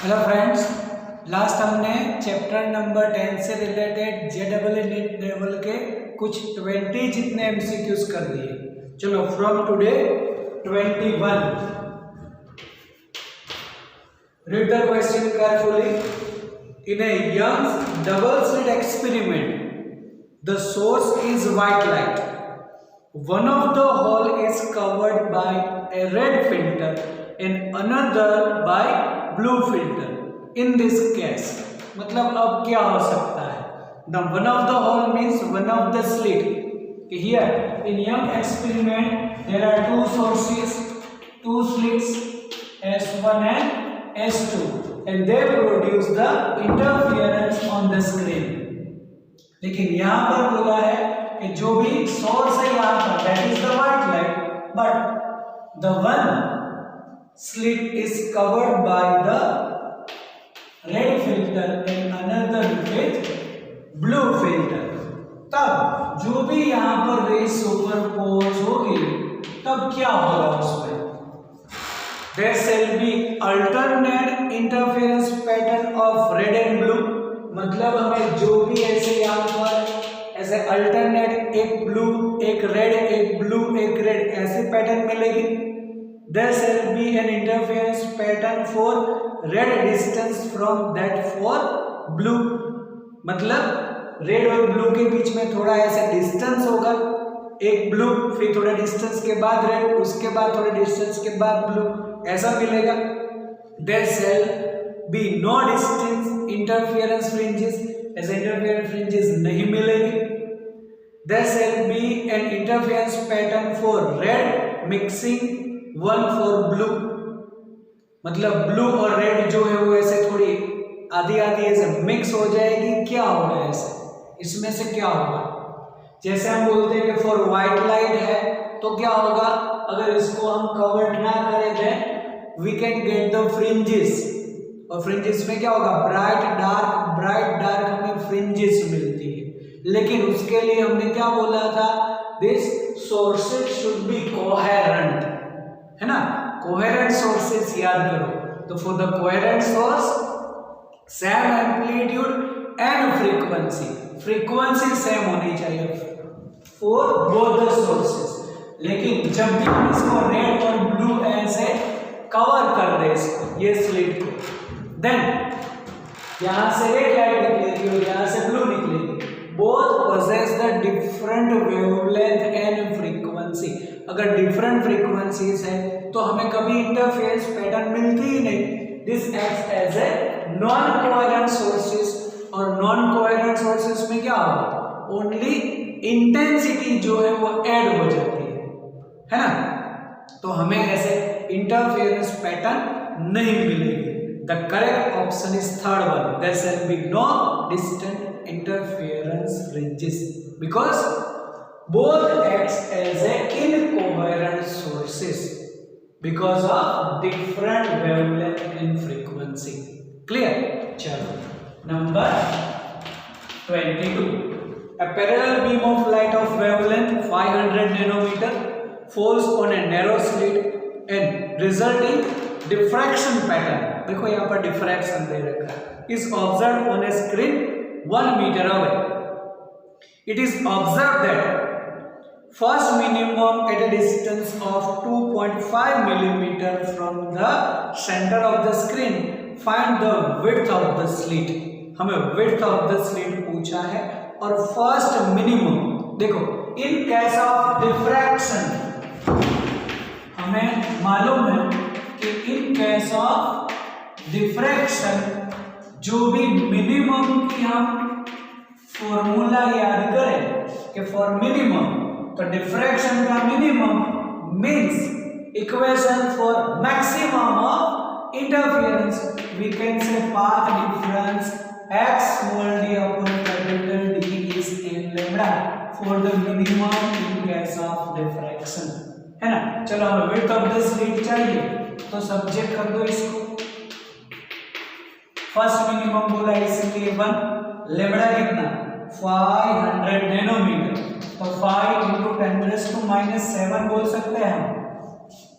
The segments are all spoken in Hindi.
हेलो फ्रेंड्स, लास्ट हमने चैप्टर नंबर 10 से रिलेटेड जेडबल नीट लेवल के कुछ 20 जितने एमसीक्यूज कर दिए। चलो from today 21 read the question carefully. In a young double slit experiment the source is white light, one of the hole is covered by a red filter and another by blue filter. In this case, मतलब अब क्या हो सकता है? The one of the hole means one of the slit. Here in young experiment there are two sources, two slits S1 and S2, and they produce the interference on the screen. लेकिन यहाँ पर बोला है कि जो भी सोर्स है यहाँ पर that is the white light, but the one slit is covered by the red filter and another with blue filter. तब जो भी यहाँ पर रेज सुपरपोज होगी तब क्या होगा उसमें? There shall be alternate interference pattern of red and blue. मतलब हमें जो भी ऐसे यहाँ पर ऐसे अल्टरनेट एक ब्लू एक रेड एक ब्लू एक रेड ऐसे पैटर्न मिलेगी। There shall be an interference pattern for red distance from that for blue. मतलब रेड और ब्लू के बीच में थोड़ा ऐसे डिस्टेंस होगा, एक ब्लू फिर थोड़ा डिस्टेंस के बाद रेड, उसके बाद थोड़ा डिस्टेंस के बाद ब्लू, ऐसा मिलेगा। There shall be no distance interference fringes, ऐसे इंटरफेरेंस फ्रिंजेस नहीं मिलेगी। There shall be an interference pattern for red mixing one for blue। मतलब ब्लू और रेड जो है वो ऐसे थोड़ी आधी आधी ऐसे मिक्स हो जाएगी। क्या होगा ऐसे? इसमें से क्या होगा? जैसे हम बोलते हैं कि फॉर व्हाइट लाइट है तो क्या होगा? अगर इसको हम कवर ना करें then we can get the fringes, और फ्रिंजेस में क्या होगा? ब्राइट डार्क हमें फ्रिंजेस मिलती है। लेकिन उसके लिए हमने क्या बोला था? This sources should be coherent, है ना? कोहेरेंट सोर्सेज याद करो। तो for the coherent source same amplitude and frequency, frequency same होनी चाहिए फॉर बोथ द सोर्सेज। लेकिन जब भी हम इसको रेड और ब्लू ऐसे कवर कर दे इसको, ये स्लिट को, देन यहां से रेड लाइट निकलेगी और यहां से ब्लू निकलेगी। Both possess the different wavelength and frequency। अगर different frequencies है तो हमें कभी interference pattern मिलती ही नहीं। This acts as a non-coherent sources, और non-coherent sources में क्या होगा? Only intensity जो है वो add हो जाती है ना? तो हमें ऐसे interference pattern नहीं मिलेगी। The correct option is third one. There shall be no distant interference fringes because both acts as a incoherent sources because of different wavelength and frequency. Clear? चलो number 22. A parallel beam of light of wavelength 500 nanometer falls on a narrow slit and resulting diffraction pattern, देखो यहाँ पर diffraction दे रखा है, is observed on a screen 1 meter away. It is observed that first minimum at a distance of 2.5 millimeter from the center of the screen. Find the width of the slit. हमें width of the slit पूछा है और first minimum। देखो in case of diffraction हमें मालूम है कि in case of diffraction जो भी मिनिमम की हम फॉर्मूला याद करें कि फॉर मिनिमम, तो डिफ्रैक्शन का minimum means equation for maximum of interference. We can say path difference x small d upon capital D is n lambda for the minimum in case of diffraction, है ना? चलो हमें विड्थ ऑफ द स्लिट चाहिए तो सब्जेक्ट कर दो इसको। फर्स्ट मिनिमम बोला इसलिए 1, लेमड़ा कितना? 500 नैनोमीटर, तो 5 × 10⁻⁻7 बोल सकते हैं हम,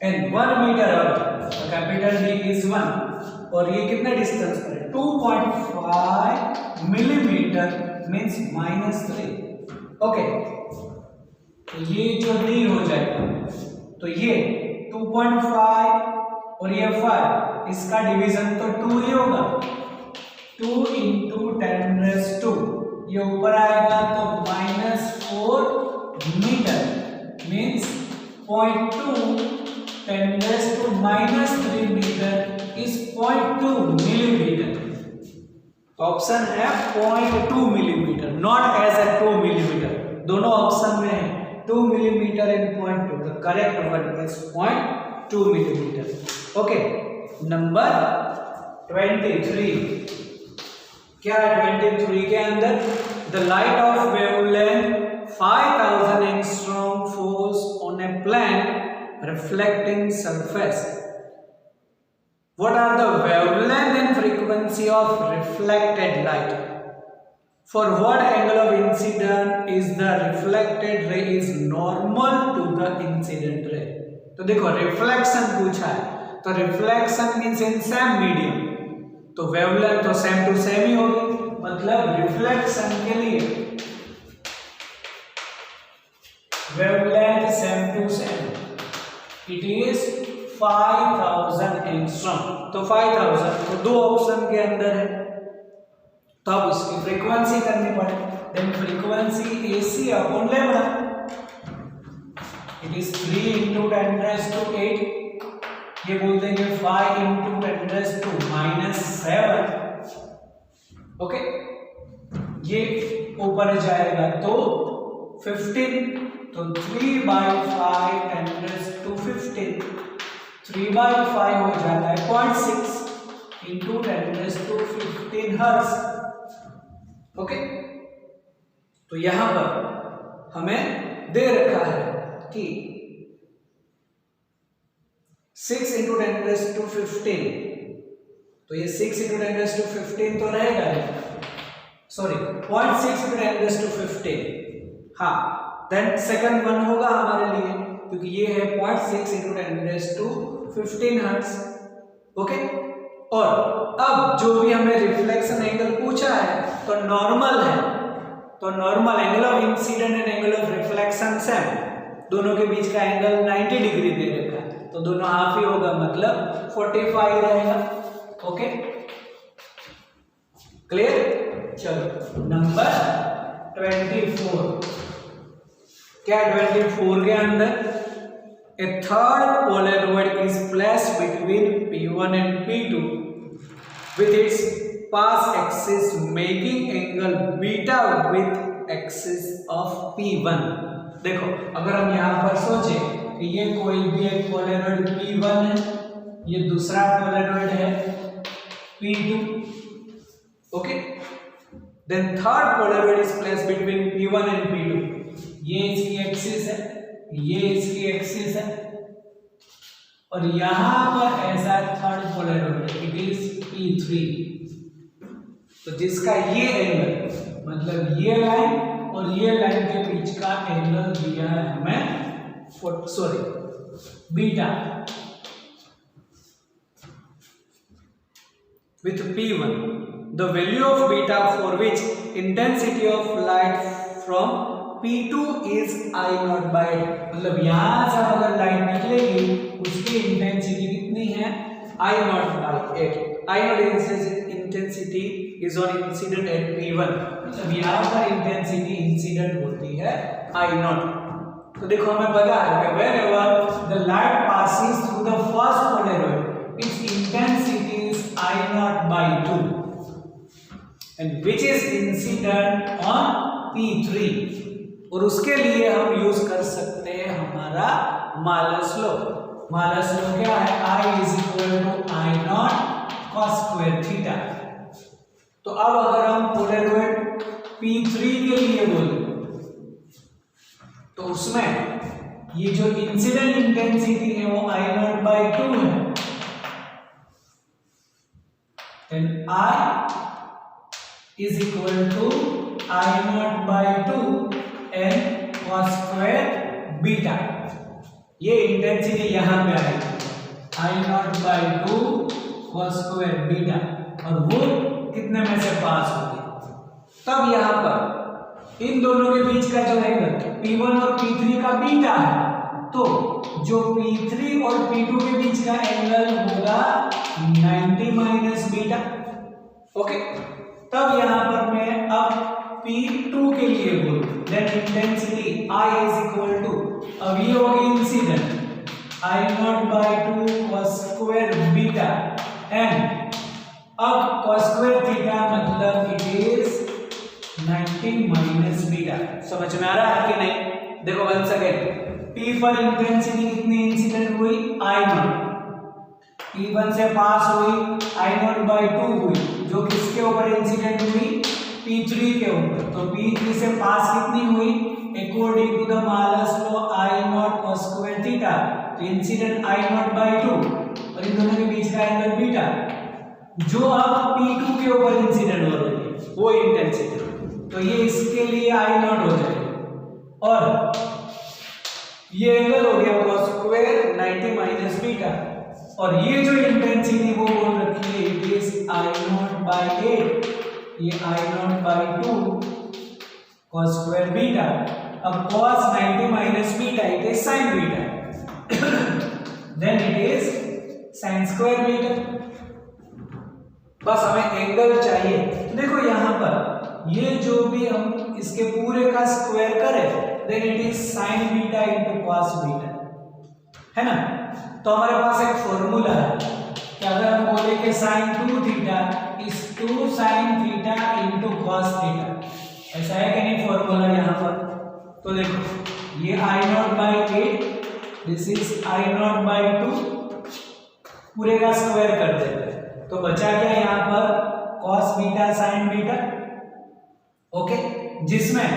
एंड 1 मीटर अब तो कैपिटल D इज 1। और ये कितना डिस्टेंस पर है 2.5 मिलीमीटर मीन्स -3। ओके, तो ये जो डी हो जाएगा, तो ये 2.5 और ये 5, इसका डिवीजन तो 2 ही होगा। 2 × 10⁻², ये ऊपर आएगा तो -4 metre means 0.2 10⁻³ metre is 0.2 millimetre. तो ऑप्शन है 0.2 millimetre, not as a 2 millimetre. दोनों ऑप्शन में है 2 millimetre and 0.2। The correct one is 0.2 millimetre. Okay, number 23। क्या है 23 के अंदर? The light of wavelength 5000 angstrom falls on a plane reflecting surface. What are the wavelength and frequency of reflected light? For what angle of incident is the reflected ray is normal to the incident ray? तो देखो रिफ्लेक्शन पूछा है, तो reflection means in same medium, तो वेवलेंथ तो सेम टू सेम ही होगी। मतलब रिफ्लेक्शन के लिए wavelength same to same, it is 5000 angstrom. तो 5000 तो दो ऑप्शन के अंदर है, तो अब इसकी फ्रीक्वेंसी करनी पड़े। Then frequency AC upon lambda, it is 3 × 10⁻⁸। ये बोल देंगे 5 × 10⁻⁷। ओके, ये ऊपर जाएगा तो 15, तो 3/5 10⁻⁵। 3/5 हो जाता है 0.6 × 10⁻15 हर्ट्ज। ओके, तो यहां पर हमें दे रखा है कि 6 × 10⁻15, तो ये 6 × 10⁻15 तो रहेगा, सॉरी 0.6 × 10⁻15। हाँ, देन सेकंड वन होगा हमारे लिए, क्योंकि ये है 0.6 × 10⁻15 हर्ट्ज। ओके, और अब जो भी हमें रिफ्लेक्शन एंगल पूछा है तो नॉर्मल है, तो normal angle of incident and angle of reflection same, दोनों के बीच का एंगल 90 डिग्री दे रखा है, तो दोनों हाफ ही होगा, मतलब 45 रहेगा। Okay, clear? चलो नंबर 24। क्या 24 के अंदर? A third polaroid is placed between P1 and P2 with its path axis making angle beta with axis of P1। देखो, अगर हम यहाँ पर सोचें कि ये कोई भी एक पोलैरॉइड P1 है, ये दूसरा पोलैरॉइड है P2। Okay, then third polaroid is placed between P1 and P2। ये इसकी एक्सिस है, ये इसकी एक्सिस है, और यहां पर ऐसा थर्ड पोलैरॉइड, इट इज P3। तो जिसका ये एंगल, मतलब ये लाइन और ये लाइन के बीच का एंगल दिया है हमें, sorry beta, with P1, the value of beta for which intensity of light from P2 is I0/8। मतलब यहां से अगर लाइट निकलेगी उसकी इंटेंसिटी कितनी है? I0/8। I0 intensity is on incident at P1, मतलब यहां पर इंटेंसिटी इंसिडेंट होती है I0। तो देखो हमें पता है कि whenever the light passes through the first polaroid, its intensity is I0/2 and which is incident on P3। और उसके लिए हम यूज कर सकते हैं हमारा मालस लॉ। मालस लॉ क्या है? I = I0 cos² theta. तो अब अगर हम पोलैरॉइड P3 के लिए बोले तो उसमें ये जो इंसिडेंट इंटेंसिटी है वो I0/2 है, then I = I0/2 n cos² beta. ये इंटेंसिटी यहां पे आएगी I0/2 cos स्क्वायर बीटा, और वो कितने में से पास होगी। तब यहाँ पर इन दोनों के बीच का जो एंगल P1 और P3 का बीटा है, तो जो P3 और P2 के बीच का एंगल होगा 90 माइनस बीटा। ओके, तब यहाँ पर मैं अब P2 के लिए बोलूं, then intensity I is equal to, अब ये होगी incident I0 by 2 cos square beta, and अब cos स्क्वायर थीटा मतलब इट इज 90 माइनस बीटा। समझ में आ रहा है कि नहीं? देखो वंस अगेन, P पर इंटेंसिटी कितनी इंसिडेंट हुई I0, P1 से पास हुई I0 बाई 2 हुई, जो किसके ऊपर इंसिडेंट हुई P3 के ऊपर, तो P3 से पास कितनी हुई अकॉर्डिंग टू द मालस law I0 cos square theta, तो इंसिडेंट I0 बाई 2 और इन दोनों के बीच का एंगल बीटा, जो अब P2 के ऊपर इंसिडेंट हो रही है वो इंटेंसिटी, तो ये इसके लिए I0 हो जाएगा, और ये एंगल हो गया cos स्क्वायर 90 माइनस बीटा, और ये जो इंटेंसिटी वो बोल रखी है इट इज I0 बाई 8, ये I0 by 2 cos square beta. अब cos 90 minus beta it is sin beta, then it is sin square beta. बस हमें एंगल चाहिए। तो देखो यहाँ पर ये जो भी हम इसके पूरे का स्क्वायर करें, then it is sin beta into cos beta, है ना। तो हमारे पास एक फॉर्मूला है कि अगर हम बोले कि sin 2 theta is 2 sin theta into cos theta, ऐसा है कि नहीं फॉर्मूला यहाँ पर। तो देखो ये I0 by 8, this is I0 by 2, पूरे का स्क्वायर कर देते हैं, तो बचा क्या यहाँ पर cos beta sin beta, okay, जिसमें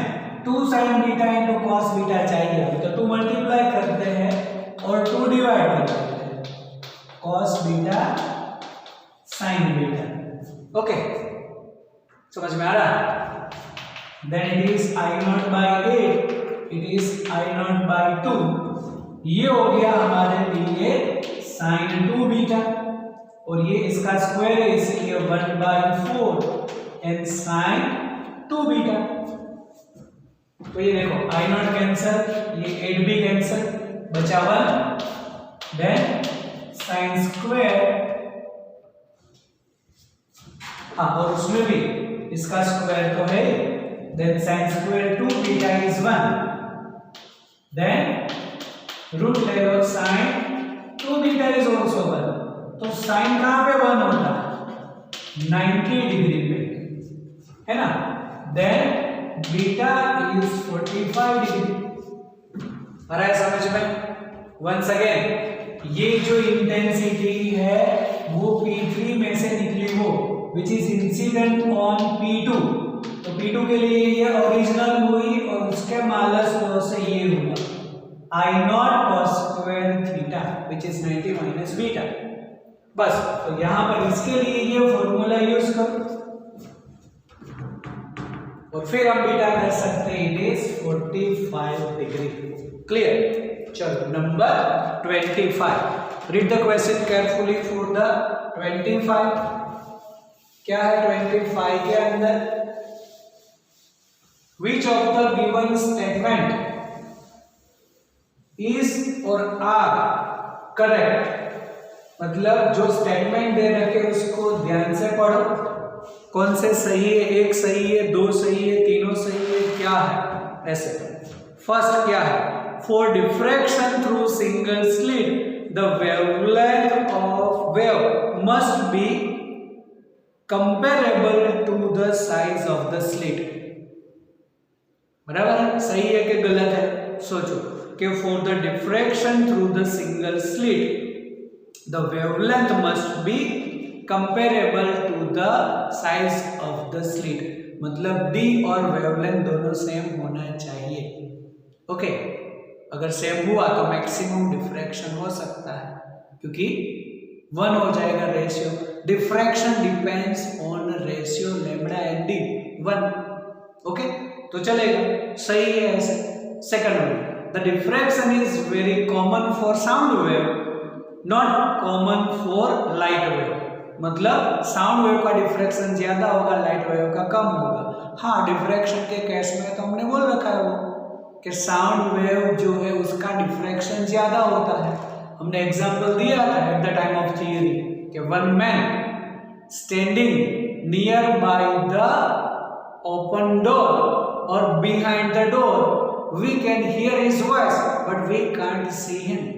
2 sin beta into cos beta चाहिए, तो 2 मल्टीप्लाई करते हैं और 2 डिवाइड कर देते हैं, cos beta sin beta. Okay, समझ में आ रहा है? Then it is I0 by 8, it is I0 by 2, ये हो गया हमारे लिए sin 2 बीटा, और ये इसका स्क्वायर है इसलिए 1/4 एंड sin 2 बीटा। तो ये देखो I0 कैंसल, ये 8 भी कैंसल, बचा 1, देन sin स्क्वायर, हाँ, और उसमें भी इसका स्क्वायर तो है, then sin square 2 beta is 1, then root ले लो sin 2 बीटा इज आल्सो 1, तो sin कहां पे 1 होता है 90 डिग्री पे, है ना, देन बीटा इज 45 डिग्री। आ रहा है समझ में? वंस अगेन ये जो इंटेंसिटी है वो P3 में से निकली हो which is incident on P2, तो P2 के लिए ये ओरिजिनल हुई और उसके माइनस लॉ से ये हुआ I0 cos square theta which is 90 minus beta. बस, तो यहां पर इसके लिए ये फॉर्मूला यूज करो और फिर हम बीटा कर सकते हैं इट इज 45 डिग्री। क्लियर? चलो number 25, read the question carefully for the 25। क्या है 25 के अंदर? Which of the given statement is or are correct? मतलब जो स्टेटमेंट दे रखे उसको ध्यान से पढ़ो, कौन से सही है, एक सही है, दो सही है, तीनों सही है, क्या है, ऐसे। फर्स्ट क्या है? For diffraction through single slit the wavelength of wave must be comparable to the size of the slit. बराबर है? सही है कि गलत है? सोचो कि for the diffraction through the single slit the wavelength must be comparable to the size of the slit, मतलब डी और वेवलेंथ दोनों सेम होना चाहिए। ओके, अगर सेम हुआ तो मैक्सिमम डिफ्रैक्शन हो सकता है, क्योंकि 1 हो जाएगा ratio. Diffraction depends on ratio lambda and D 1। Okay, तो चलेगा, सही है ऐसे। Second one, the diffraction is very common for sound wave, not common for light wave. मतलब साउंड वेव का डिफ्रैक्शन ज्यादा होगा, लाइट वेव का कम होगा। हाँ, डिफ्रैक्शन के केस में तो हमने बोल रखा है वो कि साउंड वेव जो है उसका डिफ्रैक्शन ज्यादा होता है। हमने एग्जांपल दिया था at the time of theory कि one man standing near by the open door और behind the door we can hear his voice but we can't see him.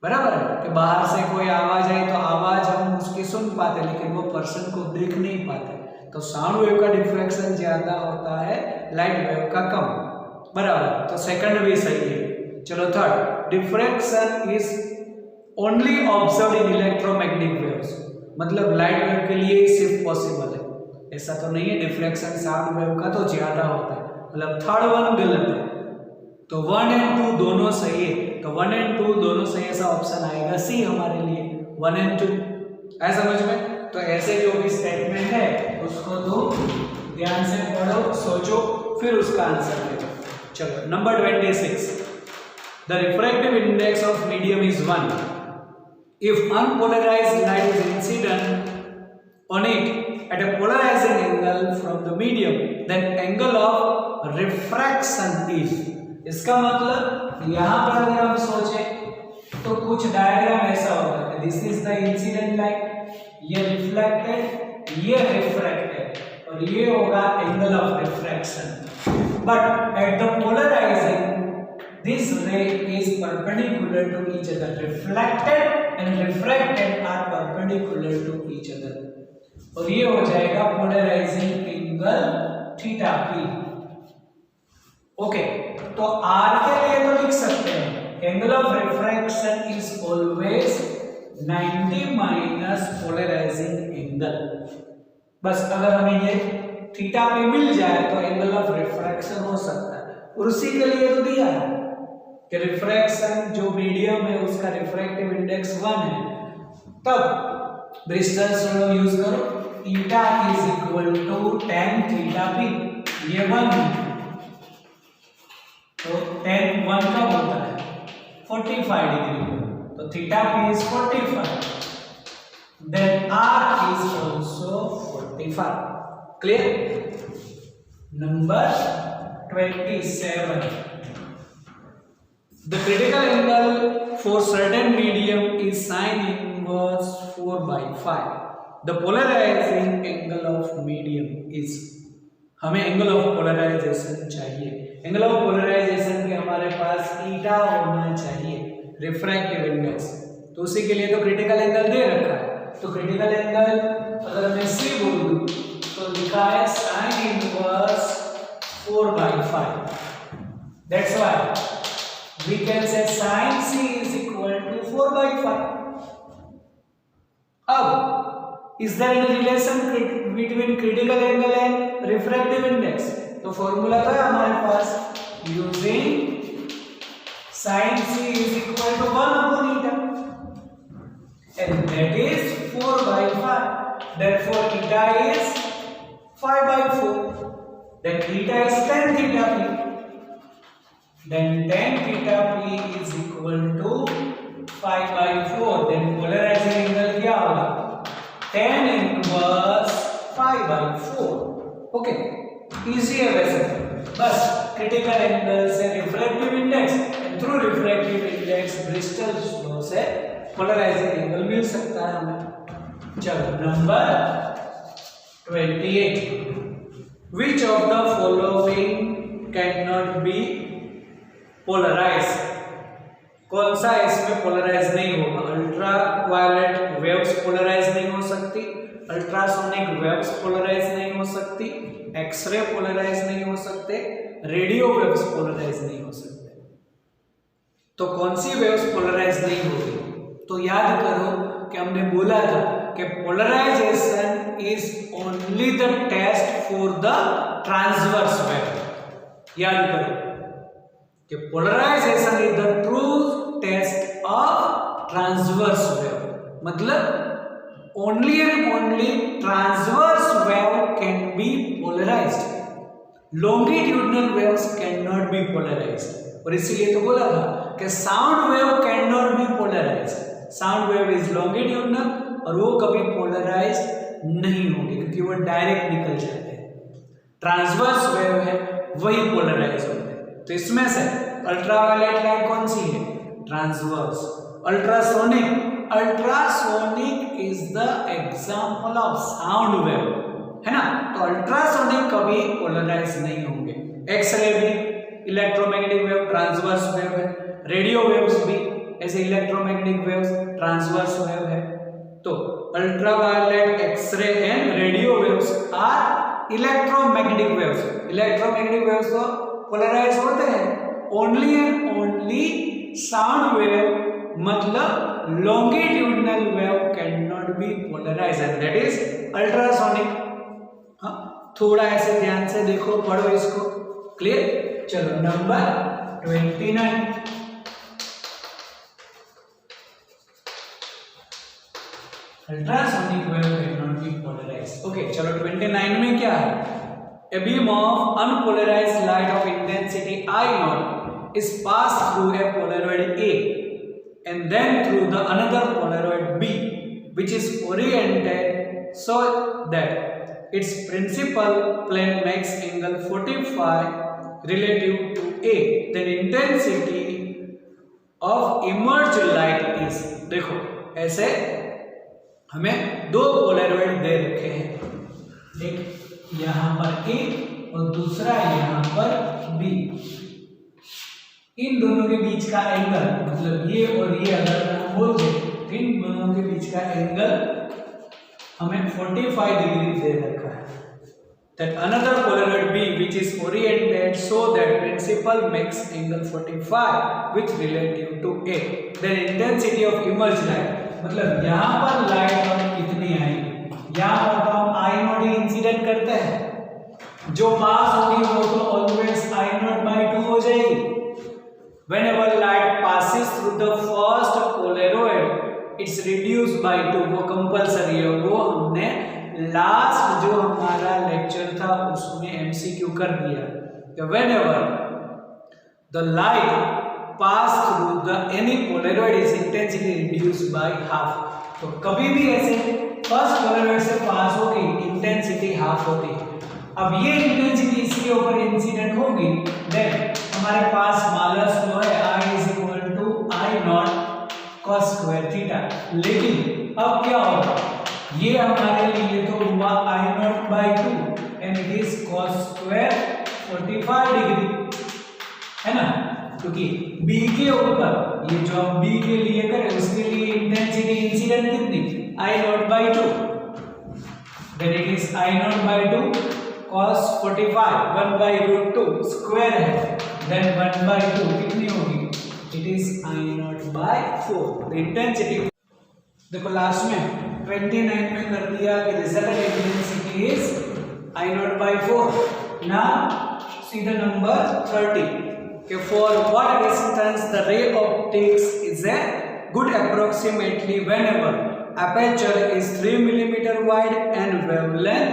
बराबर है कि बाहर से कोई आवाज आई तो आवाज हम उसकी सुन पाते लेकिन वो पर्सन को देख नहीं पाते। तो साउंड वेव का डिफ्रैक्शन ज्यादा होता है, लाइट वेव का कम। बराबर, तो सेकंड भी सही है। चलो third, diffraction is only observed in electromagnetic waves, मतलब लाइट वेव के लिए सिर्फ पॉसिबल है, ऐसा तो नहीं है। डिफ्रैक्शन साउंड वेव का तो ज्यादा होता है, मतलब थर्ड वन गलत है। तो 1 और 2 दोनों सही है, तो 1 और 2 दोनों सही, ऐसा ऑप्शन आएगा सी हमारे लिए 1 और 2। है समझ में? तो ऐसे जो भी स्टेटमेंट है उसको तो ध्यान से पढ़ो, सोचो, फिर उसका आंसर दो। चलो number 26, the refractive index of medium is 1 if unpolarized light is incident on it at a polarizing angle from the medium then angle of refraction is। इसका मतलब यहाँ पर अगर हम सोचे तो कुछ डायग्राम ऐसा होगा कि this is the incident light, ये रिफ्लेक्टेड, ये रिफ्रैक्टेड और ये होगा angle of refraction. But at the polarizing this ray is perpendicular to each other, reflected and refracted are perpendicular to each other और ये हो जाएगा polarizing angle theta P. Okay, तो आर के लिए तो लिख सकते हैं angle of refraction is always 90 minus polarizing angle. बस अगर हमें ये थीटा पी मिल जाए तो एंगल ऑफ रिफ्रैक्शन हो सकता है, और उसी के लिए तो दिया है कि रिफ्रैक्शन जो मीडियम है उसका रिफ्रैक्टिव इंडेक्स 1 है। तब ब्रिस्टल्स लॉ यूज करो, theta is equal to tan theta P, ये 1 है तो tan 1 कब होता है 45 डिग्री, तो theta P is 45, then r is also 45। Clear? Number 27, the critical angle for certain medium is sin inverse 4/5, the polarizing angle of medium is। हमें एंगल ऑफ पोलराइजेशन चाहिए, एंगल ऑफ पोलराइजेशन के हमारे पास थीटा होना चाहिए रिफ्रैक्टिव इंडेक्स, तो उसी के लिए तो क्रिटिकल एंगल दे रखा है। तो क्रिटिकल एंगल अगर मैं सी बोल दूं तो लिखा है sin inverse 4/5, that's why we can say sin c is equal to 4/5। अब is there any relation between critical angle and refractive index? तो फॉर्मूला तो है हमारे पास, using sin c is equal to 1 upon eta and that is 4/5, therefore eta is 5/4, then theta is tan theta p, then tan theta p is equal to 5/4, then polarizing angle क्या होगा tan inverse 5/4। ओके, इजी है वैसे, बस क्रिटिकल एंगल से refractive index and through refractive index Brewster's law से पोलराइजिंग एंगल मिल सकता है हमें। चलो number 28, which of the following cannot be polarize? कौन सा इसमें पोलराइज नहीं होगा? अल्ट्रा वायलेट वेव्स पोलराइज नहीं हो सकती, अल्ट्रासोनिक वेव्स पोलराइज नहीं हो सकती, एक्सरे पोलराइज नहीं हो सकते, रेडियो वेव्स पोलराइज नहीं हो सकते। तो कौन सी वेव्स पोलराइज नहीं होगी? तो याद करो कि हमने बोला था कि polarization is only the test for the transverse wave. याद करो कि polarization is the true test of transverse wave, मतलब only and only transverse wave can be polarized, longitudinal waves can not be polarized. और इसीलिए तो बोला था कि sound wave can not be polarized, sound wave is longitudinal और वो कभी पोलराइज्ड नहीं होंगे क्योंकि वो डायरेक्ट निकल जाते हैं। ट्रांसवर्स वेव है वही पोलराइज होते हैं। तो इसमें से अल्ट्रावायलेट लाइट कौन सी है? Transverse. Ultrasonic is the example of sound wave, है ना। तो अल्ट्रासोनिक कभी पोलराइज नहीं होंगे। एक्सरे भी इलेक्ट्रोमैग्नेटिक वेव ट्रांसवर्स वेव है, रेडियो वेव्स भी ऐसे इलेक्ट्रोमैग्नेटिक वेव्स ट्रांसवर्स वेव है। तो ultraviolet, X ray and radio waves are electromagnetic waves. Electromagnetic waves तो पोलराइज होते हैं। Only and only sound wave मतलब longitudinal wave can not be polarized and that is ultrasonic. हाँ, थोड़ा ऐसे ध्यान से देखो, पढ़ो इसको। क्लियर? चलो number 29। Ultrasonic wave can not be polarized. Okay, चलो 29 में क्या है? A beam of unpolarized light of intensity I naught is passed through a Polaroid A and then through the another Polaroid B, which is oriented so that its principal plane makes angle 45 relative to A. Then intensity of emerged light is, देखो ऐसे हमें दो पोलराइड दे रखे हैं, एक यहाँ पर A और दूसरा यहाँ पर B। इन दोनों के बीच का एंगल मतलब ये और ये अगर हम बोल दें, इन दोनों के बीच का एंगल हमें 45 डिग्री दे रखा है। That another Polaroid B which is oriented so that principal makes angle 45 with relative to A. Then intensity of emerged light मतलब यहाँ पर लाइट हम कितनी आएगी, यहाँ पर तो हम I नॉट ही इंसिडेंट करते हैं, जो पास होगी वो तो ऑलवेज I नॉट बाई 2 हो जाएगी। Whenever light passes through the first Polaroid, it's reduced by 2, वो कंपलसरी है। वो हमने लास्ट जो हमारा लेक्चर था उसमें MCQ कर दिया। Whenever the light pass through the any Polaroid is intensity reduced by half। तो कभी भी ऐसे फर्स्ट पोलराइड से पास होगी इंटेंसिटी हाफ होती है। अब ये इंटेंसिटी इसके ऊपर इंसिडेंट होगी, देन हमारे पास मालस लो है I is equal to I naught cos square theta. लेकिन अब क्या होगा, ये हमारे लिए तो हुआ I naught by 2 and it is cos square 45 degree, है ना। क्योंकि B के ऊपर ये जो हम B के लिए करें उसके लिए इंटेंसिटी इंसिडेंट कितनी, I naught by 2, then it is I naught by 2 cos 45 1 by root 2 square है, देन 1 by 2 कितनी होगी, it is I naught by 4। Intensity देखो लास्ट में 29 में कर दिया कि resultant intensity is I naught by 4। Now see the number 30 कि for what distance the ray optics is a good approximately whenever aperture is 3 mm wide and wavelength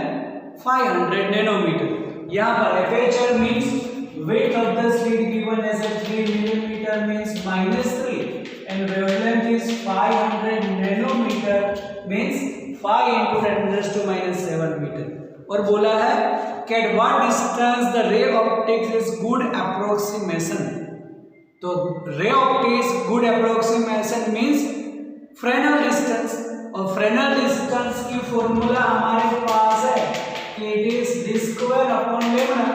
500 nanometer। यहाँ पर aperture means width of the slit given as a 3 mm means -3 and wavelength is 500 nanometer means 5 into 10⁻⁻⁷ meter। और बोला है कि at what distance the ray optics is good approximation। तो ray optics good approximation means Fresnel distance, और Fresnel distance की फॉर्मूला हमारे पास है कि it is d square upon lambda।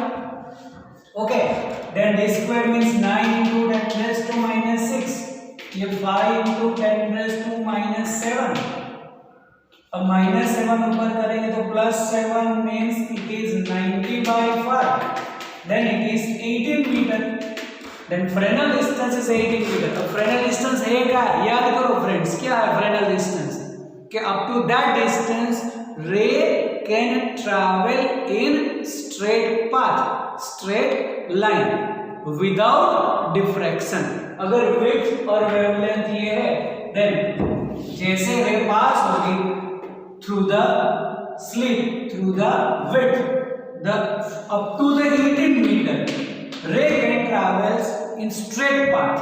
Okay, then d square means 9 into 10⁻⁻�6, ये 5 into 10⁻⁻�7। अब -7 ऊपर करेंगे तो +7 means it is 90/5, then it is 18 metre, then Fresnel distance is 18 metre. अब Fresnel distance है क्या, याद करो फ्रेंड्स, क्या है Fresnel distance, कि up to that distance ray can travel in straight path, straight line without diffraction। अगर width और wavelength ये है, then जैसे रे पास होगी through the slit, through the width, the up to the 18 meter, ray can travels in straight path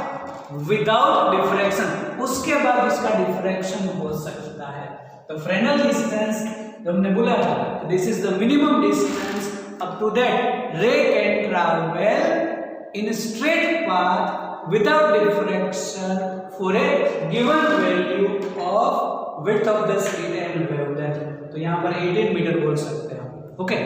without diffraction। उसके बाद उसका डिफ्रैक्शन हो सकता है। तो फ्रेनेल डिस्टेंस जो हमने बोला था, this is the minimum distance up to that ray can travel in straight path without diffraction for a given value of width of the slit and wavelength. तो यहाँ पर 18 मीटर बोल सकते हैं हम। ओके